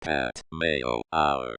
Pat Mayo Hour.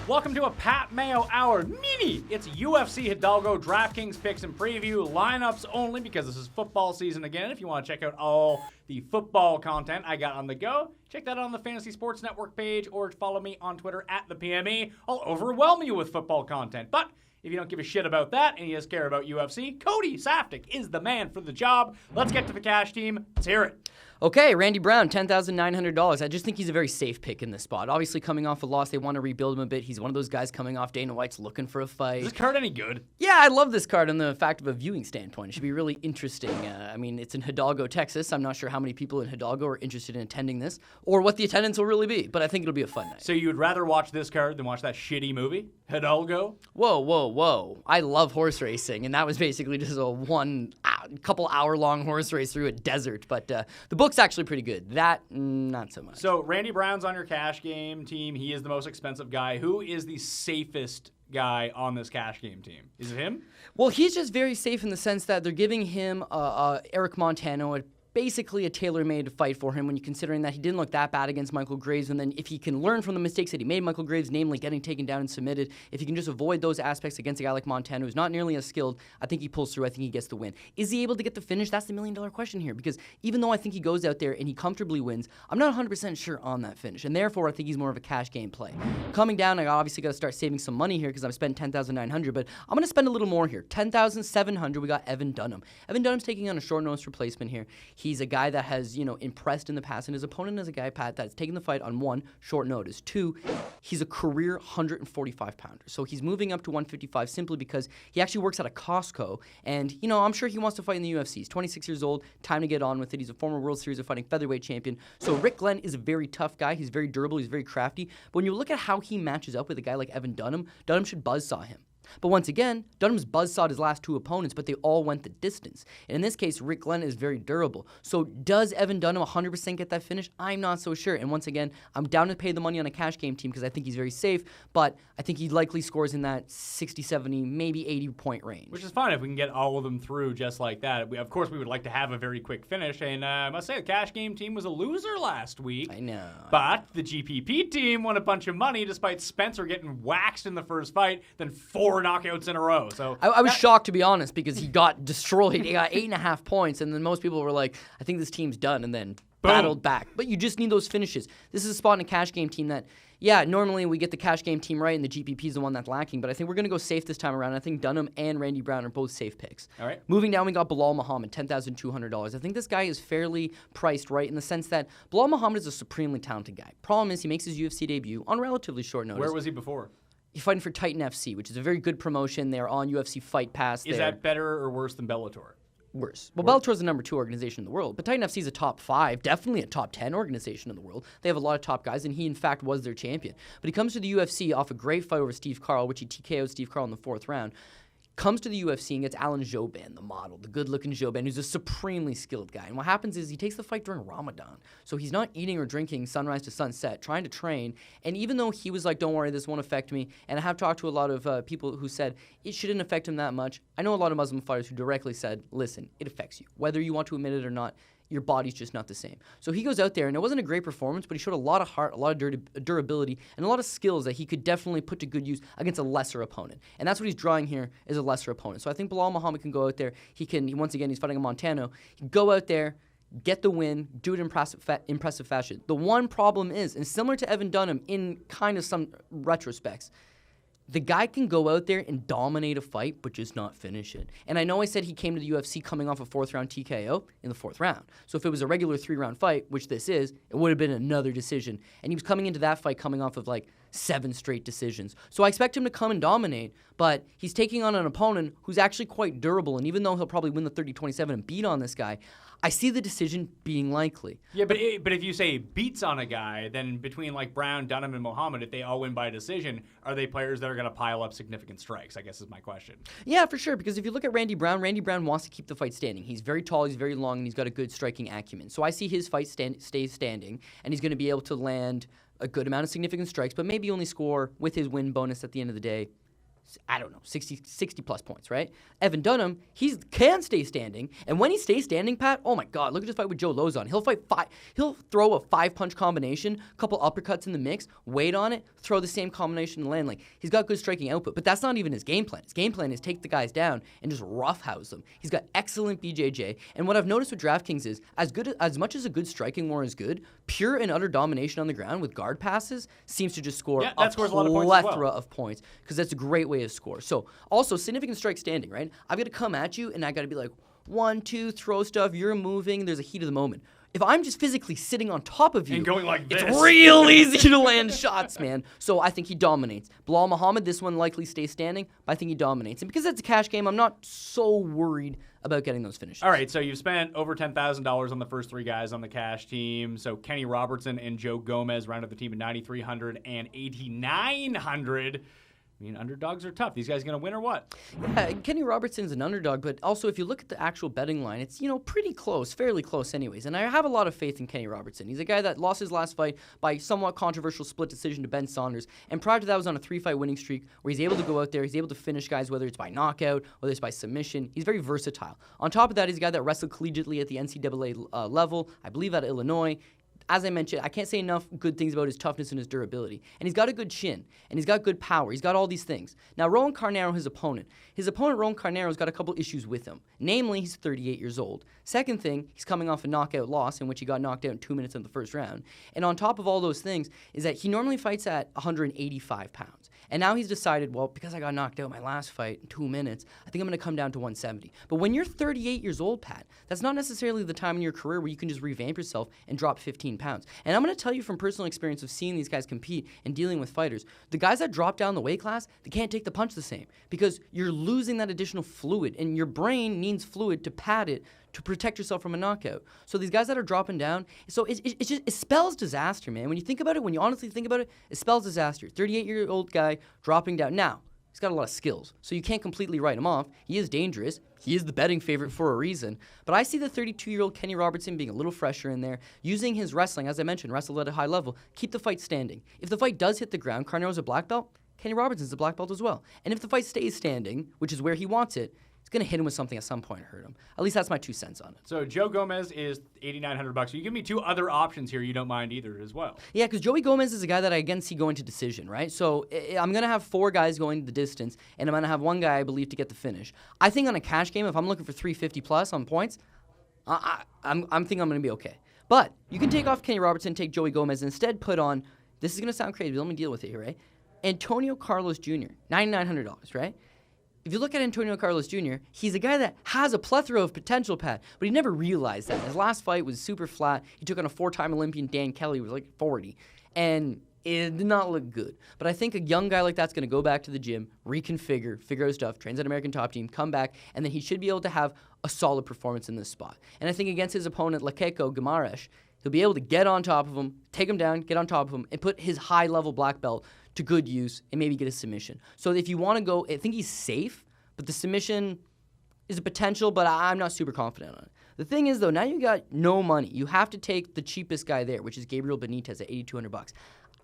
Welcome to a Pat Mayo Hour mini. It's UFC Hidalgo DraftKings picks and preview lineups only because this is football season again. If you want to check out all the football content I got on the go, check that out on the Fantasy Sports Network page or follow me on Twitter at the PME. I'll overwhelm you with football content. But if you don't give a shit about that and you just care about UFC, Cody Saftik is the man for the job. Let's get to the cash team. Let's hear it. Okay, Randy Brown, $10,900. I just think he's a very safe pick in this spot. Obviously, coming off a loss, they want to rebuild him a bit. He's one of those guys coming off Dana White's looking for a fight. Is this card any good? Yeah, I love this card on the fact of a viewing standpoint. It should be really interesting. It's in Hidalgo, Texas. I'm not sure how many people in Hidalgo are interested in attending this or what the attendance will really be, but I think it'll be a fun night. So you would rather watch this card than watch that shitty movie, Hidalgo? Whoa. I love horse racing, and that was basically just a couple hour-long horse race through a desert, but the book's actually pretty good. That, not so much. So Randy Brown's on your cash game team. He is the most expensive guy. Who is the safest guy on this cash game team? Is it him? Well, he's just very safe in the sense that they're giving him Eric Montano, basically a tailor-made fight for him when you're considering that he didn't look that bad against Michael Graves, and then if he can learn from the mistakes that he made Michael Graves, namely getting taken down and submitted, if he can just avoid those aspects against a guy like Montano who's not nearly as skilled, I think he pulls through. I think he gets the win. Is he able to get the finish? That's the million-dollar question here, because even though I think he goes out there and he comfortably wins, I'm not 100% sure on that finish, and therefore I think he's more of a cash game play. Coming down, I obviously got to start saving some money here because I've spent $10,900, but I'm going to spend a little more here. $10,700, we got Evan Dunham. Evan Dunham's taking on a short-notice replacement here. He's a guy that has impressed in the past, and his opponent is a guy, Pat, that's taken the fight on one, short notice. Two, he's a career 145-pounder. So he's moving up to 155 simply because he actually works at a Costco, and, I'm sure he wants to fight in the UFC. He's 26 years old, time to get on with it. He's a former World Series of Fighting featherweight champion. So Rick Glenn is a very tough guy. He's very durable. He's very crafty. But when you look at how he matches up with a guy like Evan Dunham, Dunham should buzzsaw him. But once again, Dunham's buzzsawed his last two opponents, but they all went the distance. And in this case, Rick Glenn is very durable. So does Evan Dunham 100% get that finish? I'm not so sure. And once again, I'm down to pay the money on a cash game team because I think he's very safe, but I think he likely scores in that 60, 70, maybe 80-point range. Which is fine if we can get all of them through just like that. Of course, we would like to have a very quick finish, and I must say the cash game team was a loser last week. I know. But the GPP team won a bunch of money despite Spencer getting waxed in the first fight, then 4 knockouts in a row. So I was shocked, to be honest, because he got destroyed. He got 8.5 points, and then most people were like, I think this team's done, and then battled back. But you just need those finishes. This is a spot in a cash game team that, normally we get the cash game team right, and the GPP is the one that's lacking, but I think we're going to go safe this time around. I think Dunham and Randy Brown are both safe picks. All right. Moving down, we got Bilal Muhammad, $10,200. I think this guy is fairly priced right in the sense that Bilal Muhammad is a supremely talented guy. Problem is he makes his UFC debut on relatively short notice. Where was he before? He's fighting for Titan FC, which is a very good promotion. They're on UFC Fight Pass. Is that better or worse than Bellator? Worse. Well, Bellator is the number 2 organization in the world, but Titan FC is a top 5, definitely a top 10 organization in the world. They have a lot of top guys, and he, in fact, was their champion. But he comes to the UFC off a great fight over Steve Carl, which he TKO'd Steve Carl in the 4th round. Comes to the UFC and gets Alan Jouban, the model, the good-looking Jouban, who's a supremely skilled guy. And what happens is he takes the fight during Ramadan. So he's not eating or drinking sunrise to sunset, trying to train. And even though he was like, don't worry, this won't affect me, and I have talked to a lot of people who said it shouldn't affect him that much. I know a lot of Muslim fighters who directly said, listen, it affects you. Whether you want to admit it or not, your body's just not the same. So he goes out there, and it wasn't a great performance, but he showed a lot of heart, a lot of durability, and a lot of skills that he could definitely put to good use against a lesser opponent. And that's what he's drawing here, is a lesser opponent. So I think Bilal Muhammad can go out there. Once again, he's fighting a Montano. He can go out there, get the win, do it in impressive fashion. The one problem is, and similar to Evan Dunham in kind of some retrospects, the guy can go out there and dominate a fight, but just not finish it. And I know I said he came to the UFC coming off a 4th-round TKO in the 4th round. So if it was a regular 3-round fight, which this is, it would have been another decision. And he was coming into that fight coming off of like 7 straight decisions. So I expect him to come and dominate, but he's taking on an opponent who's actually quite durable. And even though he'll probably win the 30-27 and beat on this guy, I see the decision being likely. Yeah, but if you say beats on a guy, then between like Brown, Dunham, and Muhammad, if they all win by decision, are they players that are going to pile up significant strikes, I guess is my question. Yeah, for sure, because if you look at Randy Brown wants to keep the fight standing. He's very tall, he's very long, and he's got a good striking acumen. So I see his fight stay standing, and he's going to be able to land a good amount of significant strikes, but maybe only score with his win bonus at the end of the day I don't know, 60 plus points, right? Evan Dunham, he can stay standing. And when he stays standing, Pat, oh my God, look at this fight with Joe Lozon. He'll throw a 5-punch combination, a couple uppercuts in the mix, wait on it, throw the same combination and land. Like, he's got good striking output, but that's not even his game plan. His game plan is take the guys down and just roughhouse them. He's got excellent BJJ. And what I've noticed with DraftKings is, as much as a good striking war is good, pure and utter domination on the ground with guard passes seems to just score a plethora of points, because that's a great way to score. So also significant strike standing, right? I've got to come at you and I got to be like 1, 2, throw stuff. You're moving. There's a heat of the moment. If I'm just physically sitting on top of you and going like this, it's real easy to land shots, man. So I think he dominates. Bilal Muhammad, this one likely stays standing, but I think he dominates. And because that's a cash game, I'm not so worried about getting those finishes. All right, so you've spent over $10,000 on the first 3 guys on the cash team. So Kenny Robertson and Joe Gomez rounded the team at 9,300 and 8,900. I mean, underdogs are tough. These guys going to win or what? Yeah, Kenny Robertson's an underdog, but also if you look at the actual betting line, it's, pretty close, fairly close anyways. And I have a lot of faith in Kenny Robertson. He's a guy that lost his last fight by somewhat controversial split decision to Ben Saunders. And prior to that was on a 3-fight winning streak where he's able to go out there, he's able to finish guys, whether it's by knockout, whether it's by submission. He's very versatile. On top of that, he's a guy that wrestled collegiately at the NCAA level, I believe at Illinois. As I mentioned, I can't say enough good things about his toughness and his durability. And he's got a good chin, and he's got good power. He's got all these things. Now, Rowan Carnero, his opponent, Rowan Carnero's got a couple issues with him. Namely, he's 38 years old. Second thing, he's coming off a knockout loss in which he got knocked out in 2 minutes in the first round. And on top of all those things is that he normally fights at 185 pounds. And now he's decided, well, because I got knocked out my last fight in 2 minutes, I think I'm going to come down to 170. But when you're 38 years old, Pat, that's not necessarily the time in your career where you can just revamp yourself and drop 15 pounds. And I'm going to tell you from personal experience of seeing these guys compete and dealing with fighters, the guys that drop down the weight class, they can't take the punch the same because you're losing that additional fluid, and your brain needs fluid to pad it to protect yourself from a knockout. So these guys that are dropping down, so it spells disaster, man. When you think about it, when you honestly think about it, it spells disaster. 38-year-old guy dropping down. Now, he's got a lot of skills, so you can't completely write him off. He is dangerous. He is the betting favorite for a reason. But I see the 32-year-old Kenny Robertson being a little fresher in there, using his wrestling, as I mentioned, wrestle at a high level, keep the fight standing. If the fight does hit the ground, Carnero's a black belt, Kenny Robertson's a black belt as well. And if the fight stays standing, which is where he wants it, it's going to hit him with something at some point and hurt him. At least that's my 2 cents on it. So Joe Gomez is $8,900. So you give me 2 other options here. You don't mind either as well. Yeah, because Joey Gomez is a guy that I again see going to decision, right? So I'm going to have 4 guys going the distance, and I'm going to have 1 guy, I believe, to get the finish. I think on a cash game, if I'm looking for 350 plus on points, I'm thinking I'm going to be okay. But you can take off Kenny Robertson, take Joey Gomez, and instead put on, this is going to sound crazy, but let me deal with it here, right? Antonio Carlos Jr., $9,900, right? If you look at Antonio Carlos Jr., he's a guy that has a plethora of potential, Pat, but he never realized that. His last fight was super flat. He took on a 4-time Olympian, Dan Kelly, who was like 40, and it did not look good. But I think a young guy like that's going to go back to the gym, reconfigure, figure out stuff, trains at American Top Team, come back, and then he should be able to have a solid performance in this spot. And I think against his opponent, Lekeko Guimaraes, he'll be able to get on top of him, take him down, get on top of him, and put his high-level black belt to good use and maybe get a submission. So if you want to go, I think he's safe, but the submission is a potential, but I'm not super confident on it. The thing is, though, now you got no money. You have to take the cheapest guy there, which is Gabriel Benitez at $8,200.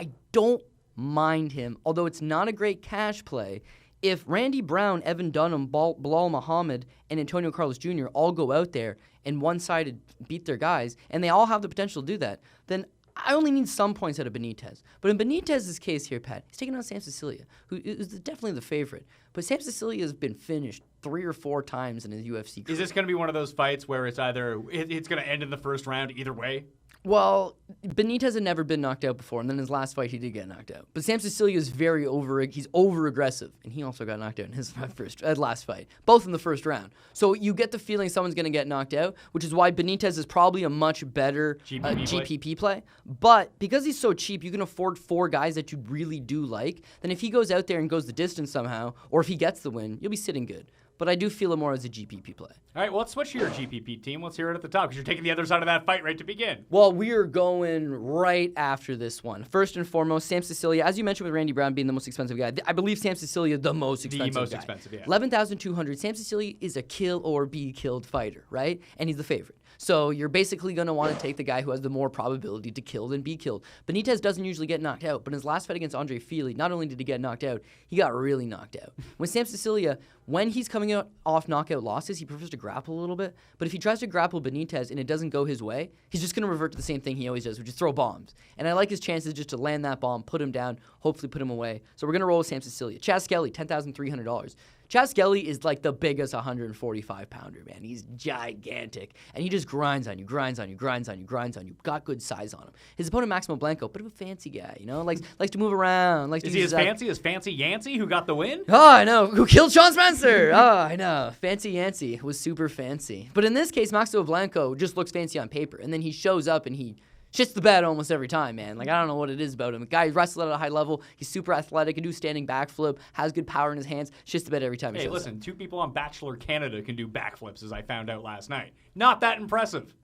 I don't mind him, although it's not a great cash play. If Randy Brown, Evan Dunham, Bilal Muhammad, and Antonio Carlos Jr. all go out there and one-sided beat their guys, and they all have the potential to do that, then I only need some points out of Benitez. But in Benitez's case here, Pat, he's taking on Sam Sicilia, who is definitely the favorite. But Sam Sicilia has been finished 3 or 4 times in his UFC career. Is this going to be one of those fights where it's either it's going to end in the first round either way? Well, Benitez had never been knocked out before, and then his last fight he did get knocked out. But Sam Sicilia is he's over-aggressive, and he also got knocked out in his last fight, both in the first round. So you get the feeling someone's going to get knocked out, which is why Benitez is probably a much better GPP play. But because he's so cheap, you can afford 4 guys that you really do like. Then if he goes out there and goes the distance somehow, or if he gets the win, you'll be sitting good. but I do feel it more as a GPP play. All right, well, let's switch to your GPP team. Let's hear it at the top because you're taking the other side of that fight right to begin. Well, we are going right after this one. First and foremost, Sam Cecilia, as you mentioned with Randy Brown being the most expensive guy, I believe Sam Cecilia the most expensive guy. Expensive, yeah. 11,200. Sam Cecilia is a kill or be killed fighter, right? And he's the favorite. So you're basically going to want to take the guy who has the more probability to kill than be killed. Benitez doesn't usually get knocked out, but in his last fight against Andre Fili, not only did he get knocked out, he got really knocked out. When Sam Cecilia, when he's coming out off knockout losses, he prefers to grapple a little bit. But if he tries to grapple Benitez and it doesn't go his way, he's just going to revert to the same thing he always does, which is throw bombs. And I like his chances just to land that bomb, put him down, hopefully put him away. So we're going to roll with Sam Cecilia. Chaz Skelly, $10,300. Chaz Skelly is like the biggest 145-pounder, man. He's gigantic. And he just grinds on you. Got good size on him. His opponent, Maximo Blanco, bit of a fancy guy, likes to move around. Is he as fancy as Fancy Yancey, who got the win? Oh, I know. Who killed Sean Spencer? Oh, I know. Fancy Yancey was super fancy. But in this case, Maximo Blanco just looks fancy on paper. And then he shows up and he shits the bed almost every time, man. I don't know what it is about him. The guy wrestles at a high level. He's super athletic, can do standing backflip, has good power in his hands. Shits the bed every time he shows listen, up. 2 people on Bachelor Canada can do backflips, as I found out last night. Not that impressive.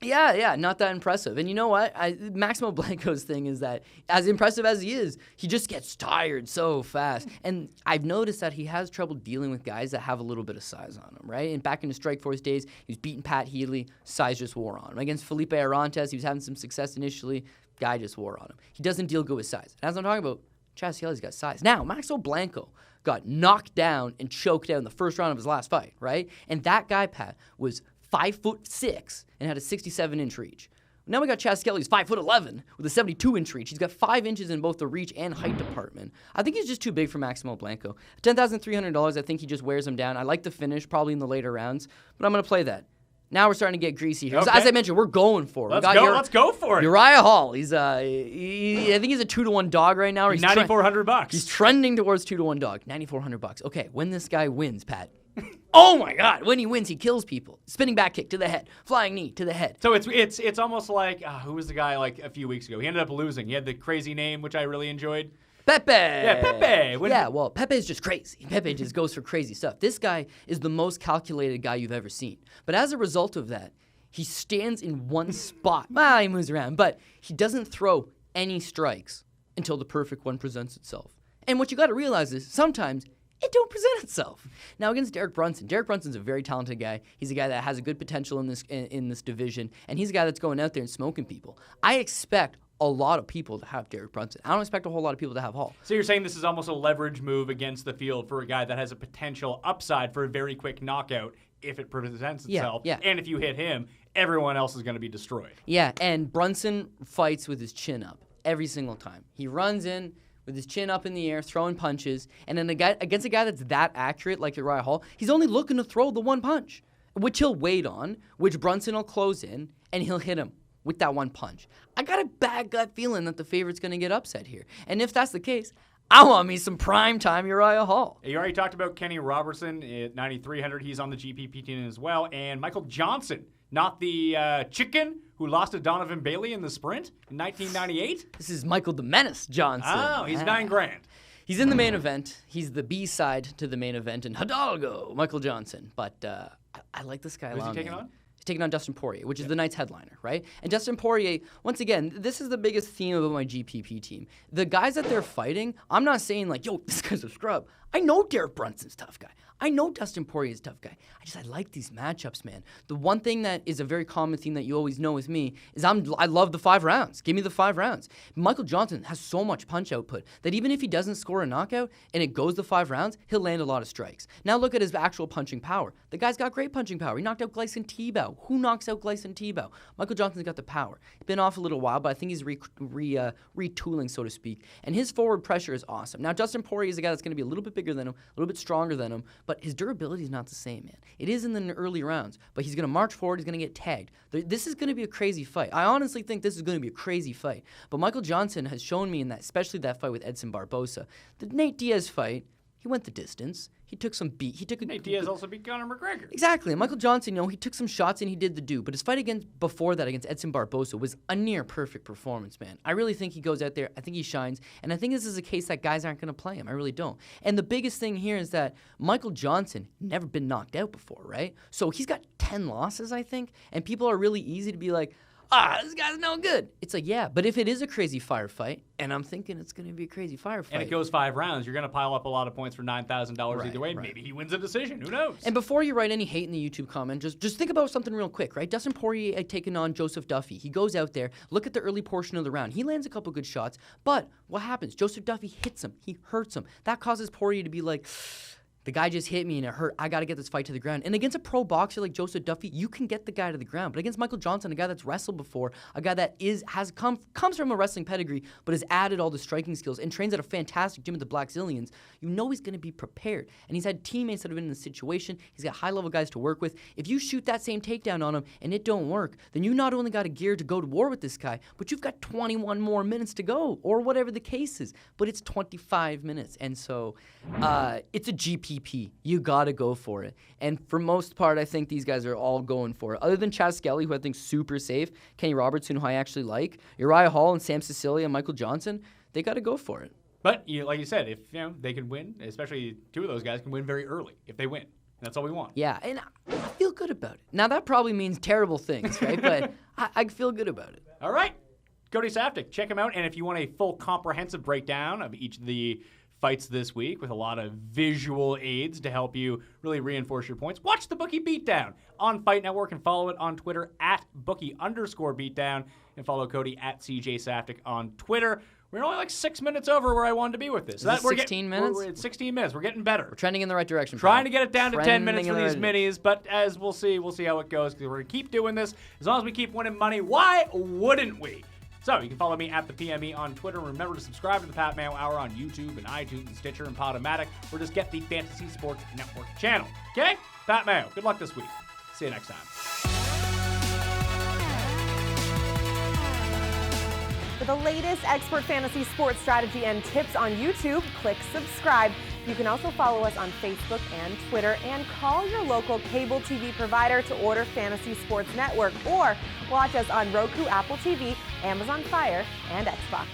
Yeah, not that impressive. And you know what? Maximo Blanco's thing is that, as impressive as he is, he just gets tired so fast. And I've noticed that he has trouble dealing with guys that have a little bit of size on him, right? And back in his Strikeforce days, he was beating Pat Healy, size just wore on him. Against Felipe Arantes, he was having some success initially, guy just wore on him. He doesn't deal good with size. And as I'm talking about, Chaz Skelly's got size. Now, Maximo Blanco got knocked down and choked out in the first round of his last fight, right? And that guy, Pat, was 5'6" and had a 67-inch reach. Now we got Chaz Skelly, who's 5'11" with a 72-inch reach. He's got 5 inches in both the reach and height department. I think he's just too big for Maximo Blanco. $10,300, I think he just wears him down. I like the finish, probably in the later rounds, but I'm going to play that. Now we're starting to get greasy here. Okay. As I mentioned, we're going for it. Let's go for it. Uriah Hall. He's I think he's a 2-to-1 dog right now. He's $9,400. He's trending towards 2-to-1 dog. $9,400. Okay, when this guy wins, Pat. Oh my God! When he wins, he kills people. Spinning back kick to the head, flying knee to the head. So it's almost like who was the guy like a few weeks ago? He ended up losing. He had the crazy name, which I really enjoyed. Pepe. Yeah, Pepe. Well, Pepe is just crazy. Pepe just goes for crazy stuff. This guy is the most calculated guy you've ever seen. But as a result of that, he stands in one spot. Well, he moves around, but he doesn't throw any strikes until the perfect one presents itself. And what you got to realize is sometimes it don't present itself. Now against Derek Brunson's a very talented guy. He's a guy that has a good potential in this division, and he's a guy that's going out there and smoking people. I expect a lot of people to have Derek Brunson. I don't expect a whole lot of people to have Hall. So you're saying this is almost a leverage move against the field for a guy that has a potential upside for a very quick knockout if it presents itself. Yeah. And if you hit him, everyone else is going to be destroyed. Yeah, and Brunson fights with his chin up every single time. He runs in with his chin up in the air, throwing punches, and then against a guy that's that accurate like Uriah Hall, he's only looking to throw the one punch, which he'll wait on, which Brunson will close in, and he'll hit him with that one punch. I got a bad gut feeling that the favorite's going to get upset here. And if that's the case, I want me some primetime Uriah Hall. You already talked about Kenny Robertson at 9,300. He's on the GPP team as well. And Michael Johnson, not the chicken who lost to Donovan Bailey in the sprint in 1998. This is Michael the Menace Johnson. Oh, he's $9,000. He's in the main event. He's the B-side to the main event in Hidalgo, Michael Johnson. But I like this guy a lot. Who's he taking on? Taking on Dustin Poirier, which is the night's headliner, right? And Dustin Poirier, once again, this is the biggest theme about my GPP team. The guys that they're fighting, I'm not saying like, yo, this guy's a scrub. I know Derek Brunson's a tough guy. I know Dustin Poirier's a tough guy. I like these matchups, man. The one thing that is a very common theme that you always know with me is I love the 5 rounds. Give me the 5 rounds. Michael Johnson has so much punch output that even if he doesn't score a knockout and it goes the 5 rounds, he'll land a lot of strikes. Now look at his actual punching power. The guy's got great punching power. He knocked out Gleison Tebow. Who knocks out Gleison Tebow? Michael Johnson's got the power. He's been off a little while, but I think he's retooling, so to speak. And his forward pressure is awesome. Now Dustin Poirier is a guy that's going to be a little bit bigger than him, a little bit stronger than him, but his durability is not the same, man. It is in the early rounds, but he's going to march forward. He's going to get tagged. This is going to be a crazy fight. I honestly think this is going to be a crazy fight. But Michael Johnson has shown me in that, especially that fight with Edson Barbosa, the Nate Diaz fight, He went the distance. He took some beat. Nate Diaz also beat Conor McGregor. Exactly. And Michael Johnson, he took some shots and he did the do. But his fight before that against Edson Barbosa was a near perfect performance, man. I really think he goes out there. I think he shines. And I think this is a case that guys aren't going to play him. I really don't. And the biggest thing here is that Michael Johnson never been knocked out before, right? So he's got 10 losses, I think. And people are really easy to be like, this guy's no good. It's like, yeah, but if it is a crazy firefight, and I'm thinking it's going to be a crazy firefight. And it goes 5 rounds, you're going to pile up a lot of points for $9,000 either way. Right. Maybe he wins a decision. Who knows? And before you write any hate in the YouTube comment, just think about something real quick, right? Dustin Poirier had taken on Joseph Duffy. He goes out there, look at the early portion of the round. He lands a couple good shots, but what happens? Joseph Duffy hits him. He hurts him. That causes Poirier to be like, the guy just hit me and it hurt. I got to get this fight to the ground. And against a pro boxer like Joseph Duffy, you can get the guy to the ground. But against Michael Johnson, a guy that's wrestled before, a guy that comes from a wrestling pedigree, but has added all the striking skills and trains at a fantastic gym at the Black Zillions, you know he's going to be prepared. And he's had teammates that have been in this situation. He's got high-level guys to work with. If you shoot that same takedown on him and it don't work, then you not only got a gear to go to war with this guy, but you've got 21 more minutes to go, or whatever the case is. But it's 25 minutes. And so it's a GPP. You got to go for it. And for most part, I think these guys are all going for it. Other than Chaz Skelly, who I think is super safe, Kenny Robertson, who I actually like, Uriah Hall and Sam Sicilia and Michael Johnson, they got to go for it. But like you said, if they can win, especially 2 of those guys can win very early if they win. That's all we want. Yeah, and I feel good about it. Now, that probably means terrible things, right? But I feel good about it. All right. Cody Saftik, check him out. And if you want a full comprehensive breakdown of each of the fights this week with a lot of visual aids to help you really reinforce your points, watch the Bookie Beatdown on Fight Network and follow it on Twitter at Bookie_Beatdown and follow Cody at CJ Saftik on Twitter. We're only like 6 minutes over where I wanted to be with this. Is this 16 minutes? We're at 16 minutes. We're getting better. We're trending in the right direction. Trying to get it down to 10 minutes for these minis, but as we'll see how it goes because we're going to keep doing this. As long as we keep winning money, why wouldn't we? So you can follow me at the PME on Twitter. Remember to subscribe to the Pat Mayo Hour on YouTube and iTunes and Stitcher and Podomatic, or just get the Fantasy Sports Network channel. Okay? Pat Mayo, good luck this week. See you next time. For the latest expert fantasy sports strategy and tips on YouTube, click subscribe. You can also follow us on Facebook and Twitter, and call your local cable TV provider to order Fantasy Sports Network, or watch us on Roku, Apple TV, Amazon Fire, and Xbox.